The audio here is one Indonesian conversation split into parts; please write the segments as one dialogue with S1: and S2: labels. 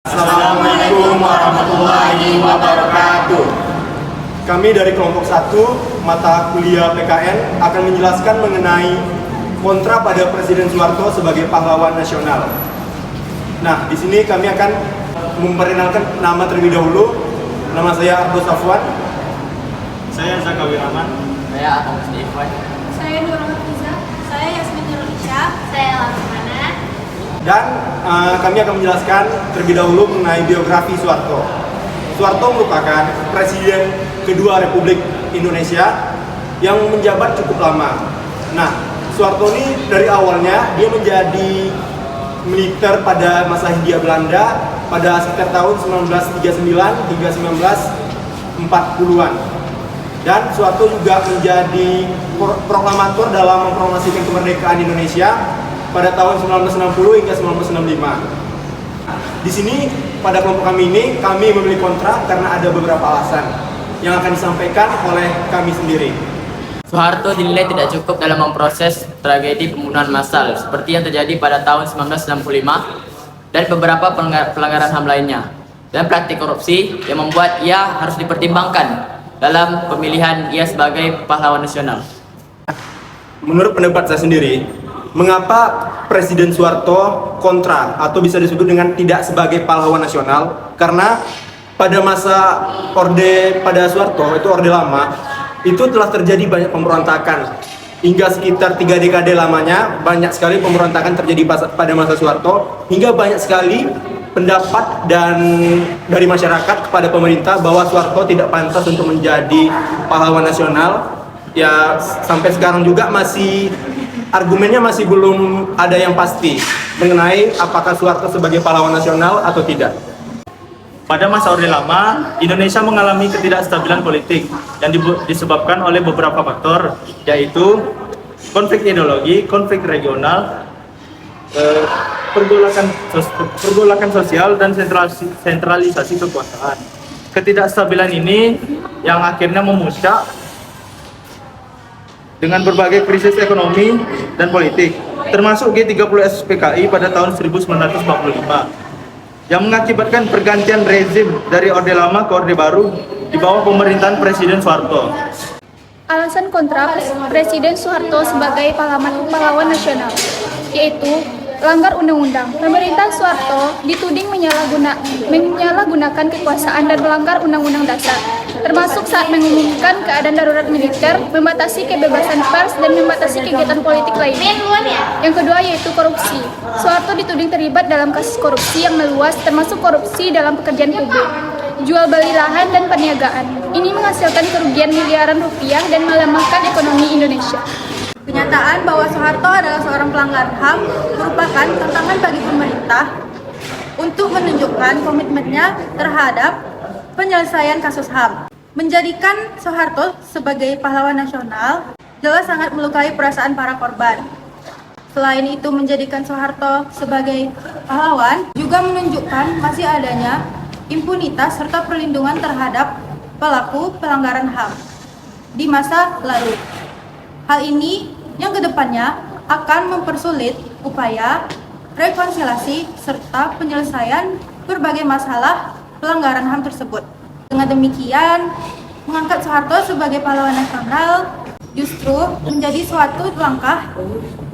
S1: Assalamualaikum warahmatullahi wabarakatuh. Kami dari kelompok 1 mata kuliah PKN akan menjelaskan mengenai kontra pada Presiden Soeharto sebagai pahlawan nasional. Nah, di sini kami akan memperkenalkan nama terlebih dahulu. Nama saya Ardo Safwan.
S2: Saya Zakawi Rahman.
S3: Saya Atom Stefan.
S4: Saya Nurul Hafiza. Saya Yasmin Nurlisha. Saya Lamana.
S1: Dan kami akan menjelaskan terlebih dahulu mengenai biografi Soeharto. Soeharto merupakan Presiden kedua Republik Indonesia yang menjabat cukup lama. Nah, Soeharto ini dari awalnya dia menjadi militer pada masa Hindia Belanda pada sekitar tahun 1939 hingga 1940-an. Dan Soeharto juga menjadi proklamator dalam mempromosikan kemerdekaan Indonesia pada tahun 1960 hingga 1965. Di sini pada kelompok kami ini kami memilih kontra karena ada beberapa alasan yang akan disampaikan oleh kami sendiri.
S3: Soeharto dinilai tidak cukup dalam memproses tragedi pembunuhan massal seperti yang terjadi pada tahun 1965 dan beberapa pelanggaran HAM lainnya, dan praktik korupsi yang membuat ia harus dipertimbangkan dalam pemilihan ia sebagai pahlawan nasional.
S1: Menurut pendapat saya sendiri, mengapa Presiden Soeharto kontra atau bisa disebut dengan tidak sebagai pahlawan nasional? Karena pada masa pada Soeharto, itu Orde Lama, itu telah terjadi banyak pemberontakan. Hingga sekitar 3 dekade lamanya, banyak sekali pemberontakan terjadi pada masa Soeharto, hingga banyak sekali pendapat dan dari masyarakat kepada pemerintah bahwa Soeharto tidak pantas untuk menjadi pahlawan nasional. Ya, sampai sekarang juga argumennya masih belum ada yang pasti mengenai apakah Soeharto sebagai pahlawan nasional atau tidak.
S2: Pada masa Orde Lama, Indonesia mengalami ketidakstabilan politik yang disebabkan oleh beberapa faktor, yaitu konflik ideologi, konflik regional, pergolakan sosial, dan sentralisasi kekuasaan. Ketidakstabilan ini yang akhirnya memuncak dengan berbagai krisis ekonomi dan politik, termasuk G30 SPKI pada tahun 1945, yang mengakibatkan pergantian rezim dari Orde Lama ke Orde Baru di bawah pemerintahan Presiden Soeharto.
S4: Alasan kontra Presiden Soeharto sebagai pahlawan nasional, yaitu langgar undang-undang. Pemerintah Soeharto dituding menyalahgunakan kekuasaan dan melanggar undang-undang dasar, termasuk saat mengumumkan keadaan darurat militer, membatasi kebebasan pers, dan membatasi kegiatan politik lainnya. Yang kedua yaitu korupsi. Soeharto dituding terlibat dalam kasus korupsi yang meluas, termasuk korupsi dalam pekerjaan publik, jual beli lahan, dan perniagaan. Ini menghasilkan kerugian miliaran rupiah dan melemahkan ekonomi Indonesia.
S5: Kenyataan bahwa Soeharto adalah seorang pelanggar HAM merupakan tantangan bagi pemerintah untuk menunjukkan komitmennya terhadap penyelesaian kasus HAM. Menjadikan Soeharto sebagai pahlawan nasional jelas sangat melukai perasaan para korban. Selain itu, menjadikan Soeharto sebagai pahlawan juga menunjukkan masih adanya impunitas serta perlindungan terhadap pelaku pelanggaran HAM di masa lalu. Hal ini yang kedepannya akan mempersulit upaya rekonsiliasi serta penyelesaian berbagai masalah pelanggaran HAM tersebut. Dengan demikian, mengangkat Soeharto sebagai pahlawan nasional justru menjadi suatu langkah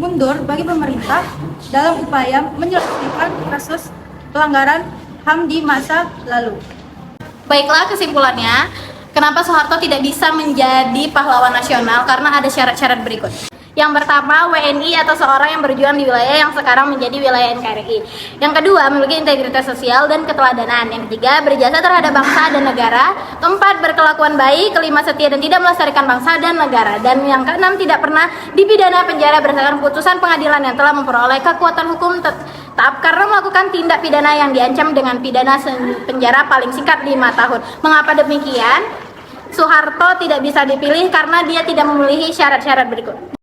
S5: mundur bagi pemerintah dalam upaya menyelesaikan kasus pelanggaran HAM di masa lalu.
S6: Baiklah, kesimpulannya, kenapa Soeharto tidak bisa menjadi pahlawan nasional? Karena ada syarat-syarat berikut. Yang pertama, WNI atau seorang yang berjuang di wilayah yang sekarang menjadi wilayah NKRI. Yang kedua, memiliki integritas sosial dan keteladanan. Yang ketiga, berjasa terhadap bangsa dan negara. Keempat, berkelakuan baik. Kelima, setia dan tidak melestarikan bangsa dan negara. Dan yang keenam, tidak pernah dipidana penjara berdasarkan putusan pengadilan yang telah memperoleh kekuatan hukum tetap karena melakukan tindak pidana yang diancam dengan pidana penjara paling singkat 5 tahun. Mengapa demikian? Soeharto tidak bisa dipilih karena dia tidak memenuhi syarat-syarat berikut.